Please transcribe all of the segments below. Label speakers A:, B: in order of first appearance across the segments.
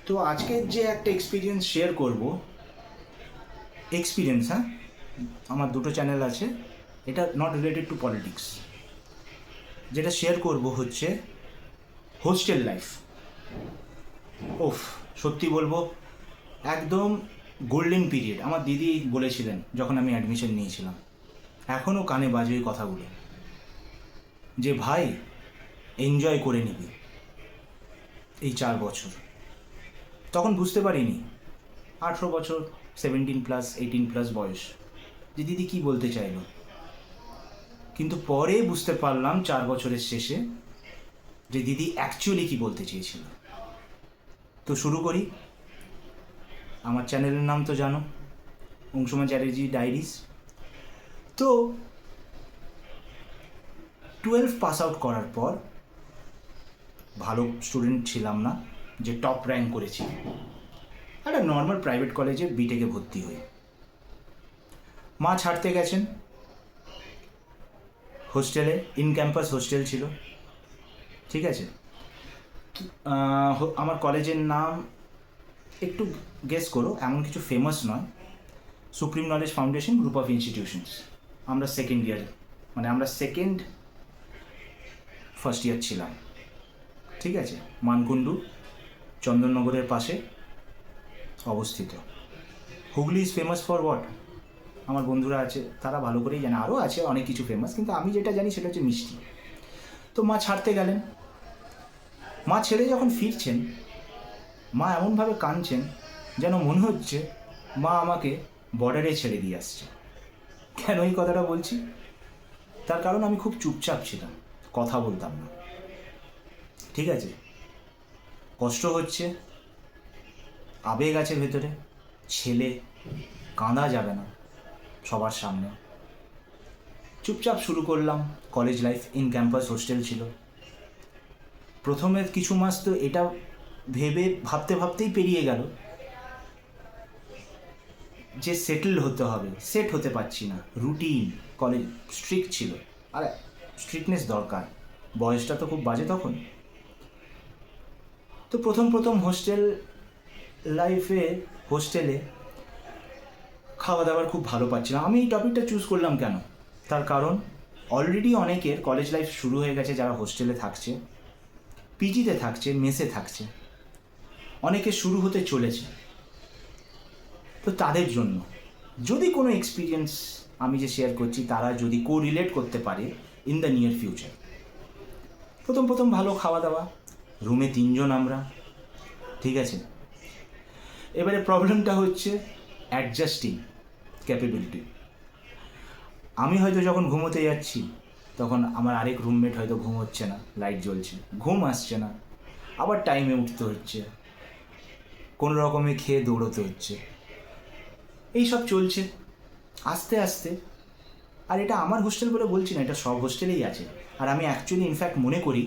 A: তো আজকে যে একটা এক্সপিরিয়েন্স শেয়ার করব, এক্সপিরিয়েন্স, হ্যাঁ, আমার দুটো চ্যানেল আছে, এটা নট রিলেটেড টু পলিটিক্স। যেটা শেয়ার করব হচ্ছে হোস্টেল লাইফ। ওফ, সত্যি বলবো, একদম গোল্ডেন পিরিয়ড। আমার দিদি বলেছিলেন যখন আমি অ্যাডমিশন নিয়েছিলাম, এখনও কানে বাজে ওই কথাগুলো, যে ভাই এনজয় করে নিবি এই 4 বছর। তখন বুঝতে পারিনি, 18 বছর, 17+, 18+ বয়স, যে দিদি কী বলতে চাইলো। কিন্তু পরে বুঝতে পারলাম 4 বছরের শেষে যে দিদি অ্যাকচুয়ালি কী বলতে চেয়েছিল। তো শুরু করি। আমার চ্যানেলের নাম তো জানো, অংশুমান চ্যাটার্জি ডায়েরিজ। তো 12 পাস আউট করার পর ভালো স্টুডেন্ট ছিলাম না যে টপ র্যাঙ্ক করেছি, একটা নর্মাল প্রাইভেট কলেজে বিটেকে ভর্তি হই। মা ছাড়তে গেছেন হোস্টেলে, ইন ক্যাম্পাস হোস্টেল ছিল, ঠিক আছে। আমার কলেজের নাম একটু গেস করো, এমন কিছু ফেমাস নয়, supreme knowledge foundation group of institutions. আমরা সেকেন্ড ইয়ার, মানে আমরা সেকেন্ড ফার্স্ট ইয়ার ছিলাম, ঠিক আছে। মানকুণ্ডু, চন্দননগরের পাশে অবস্থিত। Hooghly is famous for what? আমার বন্ধুরা আছে, তারা ভালো করেই জানে, আরও আছে অনেক কিছু ফেমাস, কিন্তু আমি যেটা জানি সেটা হচ্ছে মিষ্টি। তো মা ছাড়তে গেলেন, মা ছেড়ে যখন ফিরছেন, মা এমনভাবে কাঁদছেন যেন মনে হচ্ছে মা আমাকে বর্ডারে ছেড়ে দিয়ে আসছে। কেন এই কথাটা বলছি? তার কারণ আমি খুব চুপচাপ ছিলাম, কথা বলতাম না, ঠিক আছে। কষ্ট হচ্ছে, আবেগ আছে ভেতরে, ছেলে, কাঁদা যাবে না সবার সামনে। চুপচাপ শুরু করলাম college life. In campus hostel ছিল। প্রথমে কিছু মাস তো এটা ভেবে ভাবতে ভাবতেই পেরিয়ে গেল যে সেটেল হতে হবে, সেট হতে পারছি না। রুটিন, কলেজ স্ট্রিক্ট ছিল, আর স্ট্রিক্টনেস দরকার, বয়সটা তো খুব বাজে তখন। তো প্রথম প্রথম হোস্টেল লাইফে, হোস্টেলে খাওয়া দাওয়ার খুব ভালো পাচ্ছিলাম। আমি এই টপিকটা চুজ করলাম কেন? তার কারণ অলরেডি অনেকের কলেজ লাইফ শুরু হয়ে গেছে, যারা হোস্টেলে থাকছে, পিজিতে থাকছে, মেসে থাকছে, অনেকে শুরু হতে চলেছে। তো তাদের জন্য যদি কোনো এক্সপিরিয়েন্স আমি যে শেয়ার করছি, তারা যদি রিলেট করতে পারে ইন দ্য নিয়ার ফিউচার। প্রথম প্রথম ভালো খাওয়া দাওয়া, রুমে 3 জন আমরা, ঠিক আছে। এবারে প্রবলেমটা হচ্ছে অ্যাডজাস্টিং ক্যাপেবিলিটি। আমি হয়তো যখন ঘুমোতে যাচ্ছি, তখন আমার আরেক রুমমেট হয়তো ঘুম হচ্ছে না, লাইট জ্বলছে, ঘুম আসছে না, আবার টাইমে উঠতে হচ্ছে, কোনো রকমে খেয়ে দৌড়োতে হচ্ছে, এইসব চলছে আস্তে আস্তে। আর এটা আমার হোস্টেল বলে বলছি না, এটা সব হোস্টেলেই আছে। আর আমি অ্যাকচুয়ালি ইনফ্যাক্ট মনে করি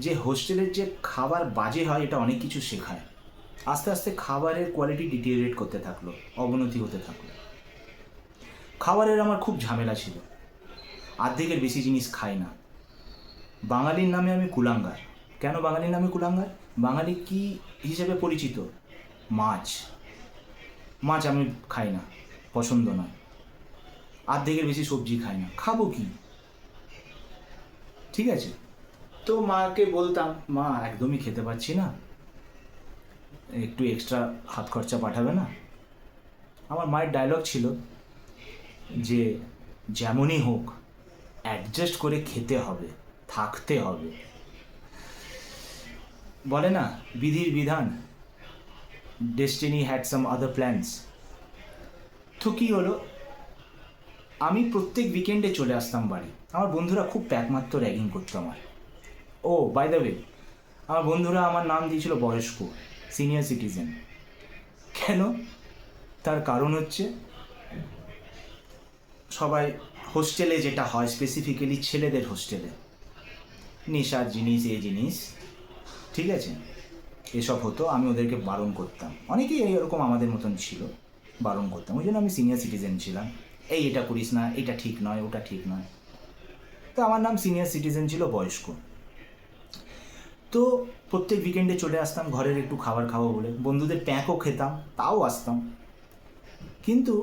A: যে হোস্টেলের যে খাবার বাজে হয়, এটা অনেক কিছু শেখায়। আস্তে আস্তে খাবারের কোয়ালিটি ডিটেরিয়েট করতে থাকলো, অবনতি হতে থাকলো। খাবারের আমার খুব ঝামেলা ছিল, অর্ধেকের বেশি জিনিস খাই না। বাঙালির নামে আমি কুলাঙ্গার। কেন বাঙালির নামে কুলাঙ্গার? বাঙালি কি হিসেবে পরিচিত? মাছ। মাছ আমি খাই না, পছন্দ নয়। অর্ধেকের বেশি সবজি খাই না, খাবো কি, ঠিক আছে। তো মাকে বলতাম, মা একদমই খেতে পাচ্ছি না, একটু এক্সট্রা হাত খরচা পাঠাবে না? আমার মায়ের ডায়লগ ছিল যে যেমনই হোক অ্যাডজাস্ট করে খেতে হবে, থাকতে হবে। বলে না, বিধির বিধান, destiny had some other plans. তো কী হলো, আমি প্রত্যেক উইকেন্ডে চলে আসতাম বাড়ি। আমার বন্ধুরা খুব প্যাকমাত্র র্যাগিং করতো আমার। ও বাই দ্য ওয়ে, আমার বন্ধুরা আমার নাম দিয়েছিল বয়স্ক, সিনিয়র সিটিজেন। কেন? তার কারণ হচ্ছে সবাই হোস্টেলে যেটা হয়, স্পেসিফিক্যালি ছেলেদের হোস্টেলে, নেশার জিনিস, এই জিনিস, ঠিক আছে, এসব হতো। আমি ওদেরকে বারণ করতাম, অনেকেই এরকম আমাদের মতন ছিল, বারণ করতাম। ওই জন্য আমি সিনিয়র সিটিজেন ছিলাম। এটা করিস না, এটা ঠিক নয়, ওটা ঠিক নয়। তো আমার নাম সিনিয়র সিটিজেন ছিল, বয়স্ক। তো প্রত্যেক উইকেন্ডে চলে আসতাম ঘরের একটু খাবার খাবো বলে, বন্ধুদের প্যাঁকও খেতাম, তাও আসতাম। কিন্তু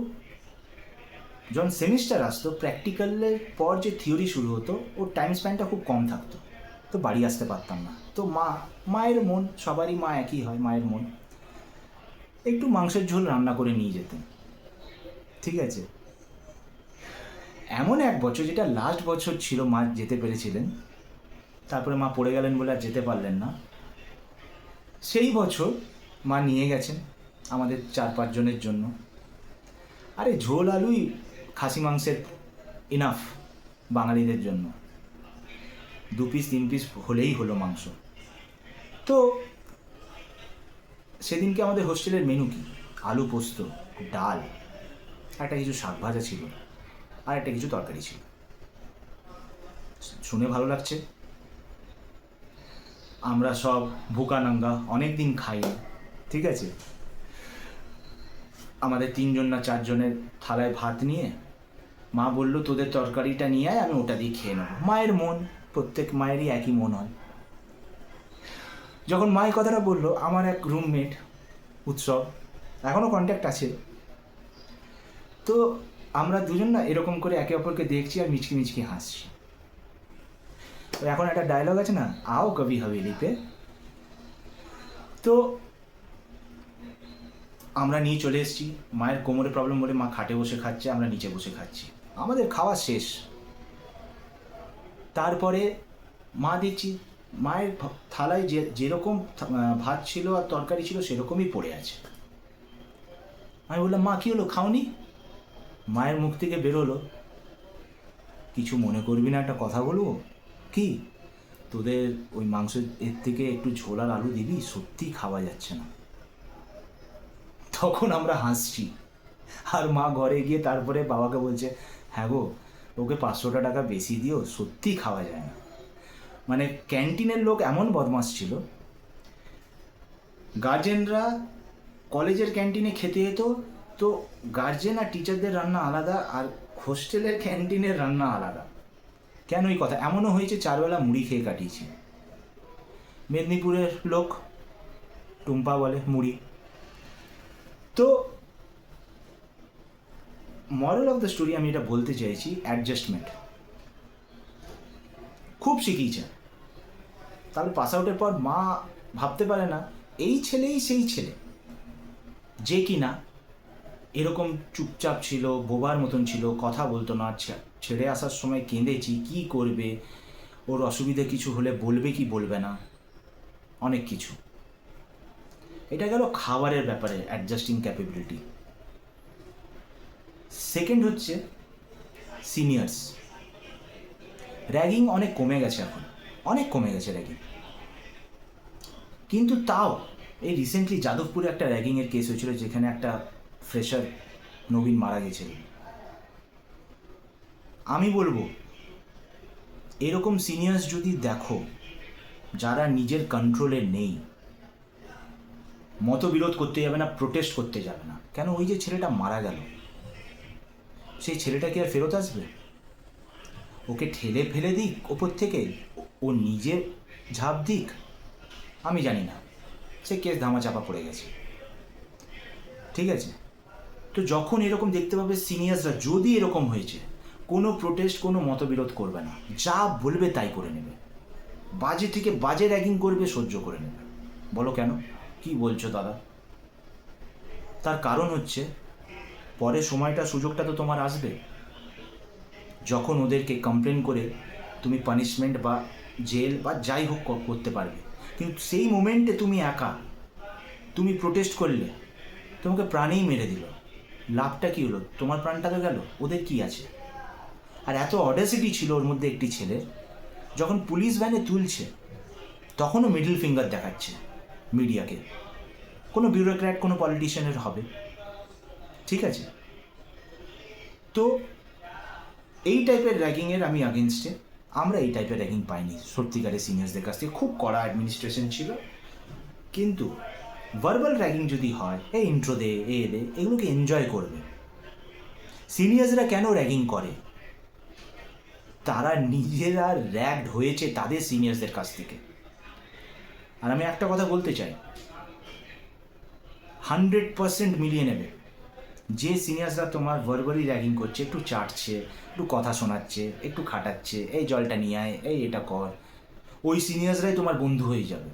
A: যখন সেমিস্টার আসতো, প্র্যাকটিক্যালের পর যে থিওরি শুরু হতো, ওর টাইম স্প্যানটা খুব কম থাকতো, তো বাড়ি আসতে পারতাম না। তো মায়ের মন, সবারই মা একই হয়, মায়ের মন, একটু মাংসের ঝোল রান্না করে নিয়ে যেতেন। ঠিক আছে, এমন এক বছর, যেটা লাস্ট বছর ছিল, মা যেতে পেরেছিলেন, তারপরে মা পড়ে গেলেন বলে আর যেতে পারলেন না। সেই বছর মা নিয়ে গেছেন আমাদের 4-5 জনের জন্য। আরে ঝোল আলুই খাসি মাংসের ইনাফ বাঙালিদের জন্য, 2 পিস 3 পিস হলেই হলো মাংস। তো সেদিনকে আমাদের হোস্টেলের মেনু কি? আলু পোস্ত, ডাল, একটা কিছু শাক ভাজা ছিল, আর একটা কিছু তরকারি ছিল। শুনে ভালো লাগছে। আমরা সব ভুকানাঙ্গা, অনেক দিন খাই, ঠিক আছে। আমাদের 3 জন না 4 জনের থালায় ভাত নিয়ে মা বলল, তোদের তরকারিটা নিয়ে আয়, আমি ওটা দিয়ে খেয়ে নেবো। মায়ের মন, প্রত্যেক মায়েরই একই মন হয়। যখন মা এই কথাটা বললো, আমার এক রুমমেট উৎসব, এখনও কন্ট্যাক্ট আছে, তো আমরা দুজন না এরকম করে একে অপরকে দেখছি আর মিচকি মিচকি হাসছি। এখন একটা ডায়লগ আছে না, আও কবি হাভেলিতে, তো আমরা নিয়ে চলে এসেছি। মায়ের কোমরে প্রবলেম বলে মা খাটে বসে খাচ্ছে, আমরা নিচে বসে খাচ্ছি। আমাদের খাওয়া শেষ। তারপরে মা দেখছি মায়ের থালায় যেরকম ভাত ছিল আর তরকারি ছিল সেরকমই পড়ে আছে। আমি বললাম, মা কী হলো, খাওনি? মায়ের মুখ থেকে বেরোলো, কিছু মনে করবি না, একটা কথা বলবো? কি? তোদের ওই মাংসের এর থেকে একটু ঝোল আর আলু দিবি, সত্যি খাওয়া যাচ্ছে না। তখন আমরা হাসছি, আর মা ঘরে গিয়ে তারপরে বাবাকে বলছে, হ্যাঁ গো, ওকে 500 টাকা বেশি দিও, সত্যি খাওয়া যায় না। মানে ক্যান্টিনের লোক এমন বদমাশ ছিল, গার্জেনরা কলেজের ক্যান্টিনে খেতে যেত, তো গার্জেন আর টিচারদের রান্না আলাদা, আর হোস্টেলের ক্যান্টিনের রান্না আলাদা। কেন এই কথা? এমনও হয়েছে 4 বেলা মুড়ি খেয়ে কাটিয়েছি। মেদিনীপুরের লোক, টুম্পা বলে মুড়ি। তো মরাল অফ দ্য স্টোরি আমি এটা বলতে চাইছি, অ্যাডজাস্টমেন্ট খুব শিখিয়েছে। তাহলে পাস আউটের পর মা ভাবতে পারে না এই ছেলেই সেই ছেলে যে কি না এরকম চুপচাপ ছিল, বোবার মতন ছিল, কথা বলতো না, ছেড়ে আসার সময় কেঁদেছি, কি করবে, ওর অসুবিধে কিছু হলে বলবে কি বলবে না, অনেক কিছু। এটা গেল খাবারের ব্যাপারে অ্যাডজাস্টিং ক্যাপাবিলিটি। সেকেন্ড হচ্ছে সিনিয়র্স। র্যাগিং অনেক কমে গেছে এখন, অনেক কমে গেছে র্যাগিং, কিন্তু তাও এই রিসেন্টলি যাদবপুরে একটা র্যাগিংয়ের কেস হয়েছিল, যেখানে একটা ফ্রেশার নবীন মারা গেছিল। আমি বলবো, এরকম সিনিয়র্স যদি দেখো যারা নিজের কন্ট্রোলে নেই, মতবিরোধ করতে যাবে না, প্রোটেস্ট করতে যাবে না। কেন? ওই যে ছেলেটা মারা গেল, সেই ছেলেটা কি আর ফেরত আসবে? ওকে ঠেলে ফেলে দিক ওপর থেকে, ও নিজে ঝাঁপ দিক, আমি জানি না, সে কেস ধামাচাপা পড়ে গেছে। ঠিক আছে, তো যখন এরকম দেখতে পাবে সিনিয়র্সরা, যদি এরকম হয়েছে, কোনো প্রোটেস্ট, কোনো মতবিরোধ করবে না, যা বলবে তাই করে নেবে, বাজে থেকে বাজে র্যাগিং করবে, সহ্য করে নেবে। বলো কেন? কি বলছো দাদা? তার কারণ হচ্ছে, পরে সময়টা, সুযোগটা তো তোমার আসবে, যখন ওদেরকে কমপ্লেন করে তুমি পানিশমেন্ট বা জেল বা যাই হোক করতে পারবে। কিন্তু সেই মোমেন্টে তুমি একা, তুমি প্রোটেস্ট করলে, তোমাকে প্রাণেই মেরে দিল, লাভটা কী হলো? তোমার প্রাণটা তো গেল, ওদের কি আছে? আর এত অডাসিটি ছিল ওর মধ্যে একটি ছেলের, যখন পুলিশ ভ্যানে তুলছে তখনও মিডল ফিঙ্গার দেখাচ্ছে মিডিয়াকে, কোনো বিউরোক্র্যাট, কোনো পলিটিশিয়ানের হবে। ঠিক আছে, তো এই টাইপের র্যাগিংয়ের আমি আগেনস্টে। আমরা এই টাইপের র্যাগিং পাইনি সত্যিকারের সিনিয়র্সদের কাছ থেকে, খুব কড়া অ্যাডমিনিস্ট্রেশন ছিল। কিন্তু ভার্বাল র্যাগিং যদি হয়, এই ইন্ট্রো দে, এ দে, এগুলোকে এনজয় করবে। সিনিয়র্সরা কেন র্যাগিং করে? তারা নিজেরা র্যাগড হয়েছে তাদের সিনিয়র্সদের কাছ থেকে। আর আমি একটা কথা বলতে চাই, 100% মিলিয়ে নেবে। যে সিনিয়র্সরা তোমার ভার্বালি র্যাগিং করছে, একটু চাটছে, একটু কথা শোনাচ্ছে, একটু খাটাচ্ছে, এই জলটা নিয়ে আয়, এই এটা কর, ওই সিনিয়র্সরাই তোমার বন্ধু হয়ে যাবে।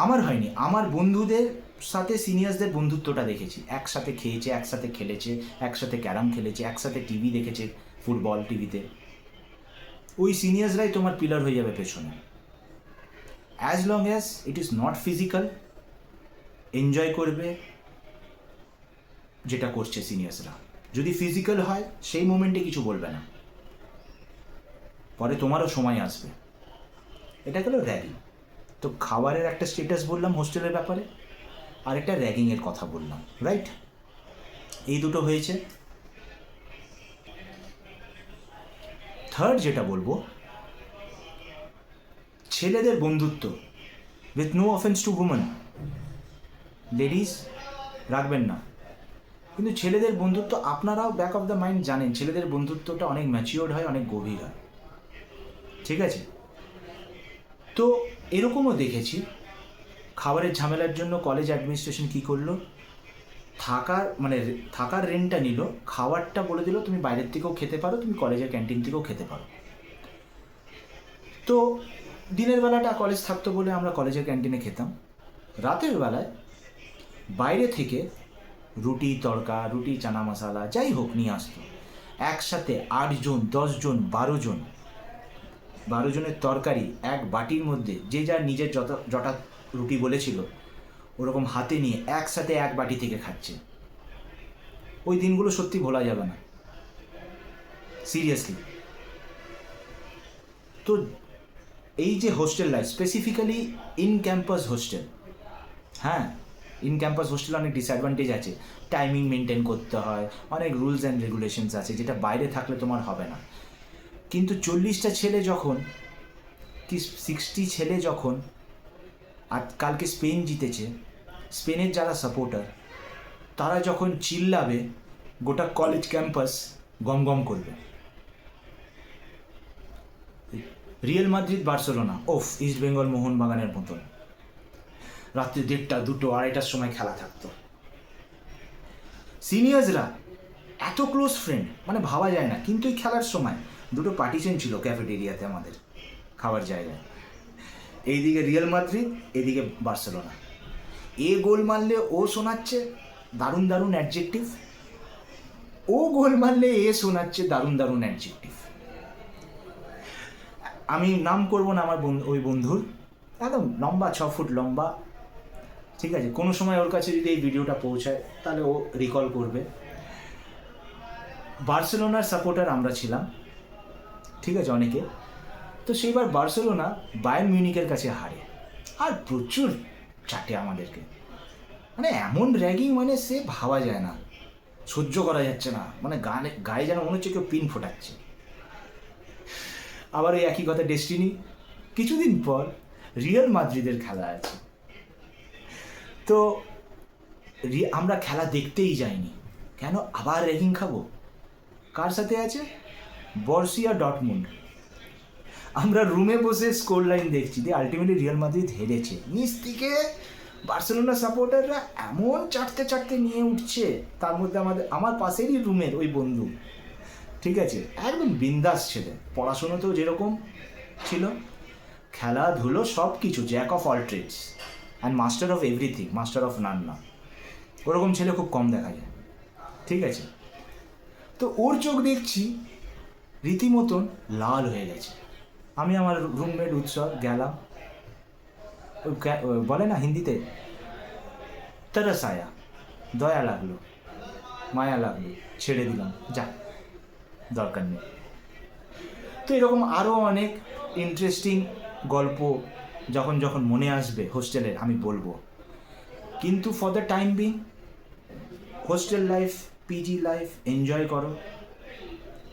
A: আমার হয়নি, আমার বন্ধুদের সাথে সিনিয়র্সদের বন্ধুত্বটা দেখেছি। একসাথে খেয়েছে, একসাথে খেলেছে, একসাথে ক্যারাম খেলেছে, একসাথে টিভি দেখেছে, ফুটবল টিভিতে। ওই সিনিয়র্সরাই তোমার পিলার হয়ে যাবে পেছনে। As long as it is not physical, enjoy করবে যেটা করছে সিনিয়র্সরা। যদি ফিজিক্যাল হয় সেই মোমেন্টে কিছু বলবে না, পরে তোমারও সময় আসবে। এটা গেল র্যাগিং। তো খাবারের একটা স্টেটাস বললাম হোস্টেলের ব্যাপারে, আর একটা র্যাগিংয়ের কথা বললাম, রাইট? এই দুটো হয়েছে। থার্ড যেটা বলবো, ছেলেদের বন্ধুত্ব, with no offence to women, ladies রাখবেন না, কিন্তু ছেলেদের বন্ধুত্ব আপনারাও ব্যাক অফ দ্য মাইন্ড জানেন, ছেলেদের বন্ধুত্বটা অনেক ম্যাচিওর্ড হয়, অনেক গভীর হয়, ঠিক আছে? তো এরকমও দেখেছি, খাবারের ঝামেলার জন্য কলেজ অ্যাডমিনিস্ট্রেশন কী করলো, থাকার রেন্টটা নিল, খাবারটা বলে দিল তুমি বাইরের থেকেও খেতে পারো, তুমি কলেজের ক্যান্টিন থেকেও খেতে পারো। তো দিনের বেলাটা কলেজ থাকতো বলে আমরা কলেজের ক্যান্টিনে খেতাম, রাতের বেলায় বাইরে থেকে রুটি তড়কা, রুটি চানা মশালা যাই হোক নিয়ে আসতো। একসাথে 8 জন 10 জন 12 জন, 12 জনের তরকারি এক বাটির মধ্যে, যে যার নিজের যটা রুটি বলেছিল ওরকম হাতে নিয়ে একসাথে এক বাটি থেকে খাচ্ছে। ওই দিনগুলো সত্যি ভোলা যাবে না, সিরিয়াসলি। তো এই যে hostel life, specifically in campus hostel, হ্যাঁ ইন ক্যাম্পাস হোস্টেলে অনেক ডিসঅ্যাডভান্টেজ আছে, টাইমিং মেনটেন করতে হয়, অনেক রুলস অ্যান্ড রেগুলেশনস আছে, যেটা বাইরে থাকলে তোমার হবে না। কিন্তু 40টা ছেলে যখন, কি 60 ছেলে যখন, আর কালকে স্পেন জিতেছে, স্পেনের যারা সাপোর্টার তারা যখন চিল্লাবে, গোটা কলেজ ক্যাম্পাস গম গম করবে। রিয়েল মাদ্রিদ বার্সেলোনা, ওফ, ইস্ট বেঙ্গল মোহনবাগানের মতন রাত্রি 1:30 2টো 2:30টার সময় খেলা থাকতো। সিনিয়র্সরা এত ক্লোজ ফ্রেন্ড, মানে ভাবা যায় না। কিন্তু এই খেলার সময় দুটো পার্টিশন ছিল ক্যাফেটেরিয়াতে আমাদের খাবার জায়গায়, এইদিকে রিয়েল মাদ্রিদ, এদিকে বার্সেলোনা। এ গোল মারলে ও শোনাচ্ছে দারুণ দারুণ অ্যাডজেক্টিভ, ও গোল মারলে এ শোনাচ্ছে দারুণ দারুণ অ্যাডজেক্টিভ। আমি নাম করব না আমার ওই বন্ধুর, একদম লম্বা, 6 ফুট লম্বা, ঠিক আছে? কোনো সময় ওর কাছে যদি এই ভিডিওটা পৌঁছায় তাহলে ও রিকল করবে। বার্সেলোনার সাপোর্টার আমরা ছিলাম, ঠিক আছে, অনেকে। তো সেইবার বার্সেলোনা বায়ার্ন মিউনিখের কাছে হারে, আর প্রচুর চাটে আমাদেরকে, মানে এমন র্যাগিং, মানে সে ভাবা যায় না, সহ্য করা যাচ্ছে না, মানে গায়ে যেন মনে হচ্ছে কেউ পিন ফোটাচ্ছে। আবার ওই একই কথা ডেস্টিনি, কিছুদিন পর রিয়েল মাদ্রিদের খেলা আছে, তো আমরা খেলা দেখতেই যাইনি। কেন? আবার র্যাগিং খাবো। কার সাথে আছে? বর্সিয়া ডটমুন্ড। আমরা রুমে বসে স্কোর লাইন দেখছি, দিয়ে আলটিমেটলি রিয়েল মাদ্রিদ হেরেছে। নিচ থেকে বার্সেলোনা সাপোর্টাররা এমন চাটতে চাটতে নিয়ে উঠছে, তার মধ্যে আমার পাশেরই রুমের ওই বন্ধু, ঠিক আছে, একদম বিন্দাস ছেলে, পড়াশোনাতেও যেরকম ছিল, খেলাধুলো সব কিছু, jack of all trades and master of everything, master of none না। ওরকম ছেলে খুব কম দেখা যায়, ঠিক আছে? তো ওর চোখ দেখছি রীতিমতন লাল হয়ে গেছে। আমি আমার রুমমেট উৎসব গেলাম, বলে না হিন্দিতে, তরস আয়া, দয়া লাগলো, মায়া লাগলো, ছেড়ে দিলাম, যা, দরকার নেই। তো এরকম আরও অনেক ইন্টারেস্টিং গল্প যখন যখন মনে আসবে হোস্টেলের আমি বলবো। কিন্তু for the time being, hostel life, PG life enjoy করো,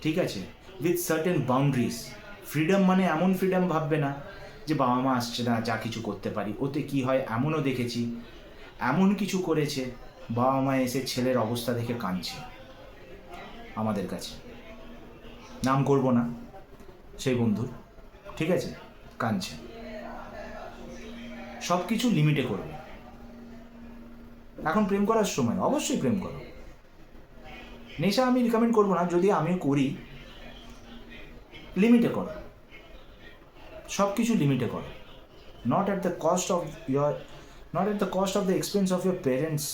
A: ঠিক আছে, উইথ সার্টেন বাউন্ডারিজ। ফ্রিডম মানে এমন ফ্রিডম ভাববে না যে বাবা মা আসছে না, যা কিছু করতে পারি। ওতে কি হয়, এমনও দেখেছি, এমন কিছু করেছে বাবা মা এসে ছেলের অবস্থা দেখে কাঁদছে আমাদের কাছে, নাম করব না সেই বন্ধুর, ঠিক আছে, কাঁদছে। সব কিছু লিমিটে করবে। এখন প্রেম করার সময় অবশ্যই প্রেম করো। নেশা আমি রিকমেন্ড করবো না, যদি আমিও করি, লিমিটে করো, সব কিছু লিমিটে করো, not at the cost of the expense of your parents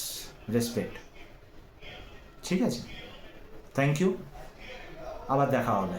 A: respect. ঠিক আছে, থ্যাংক ইউ, আবার দেখা হবে।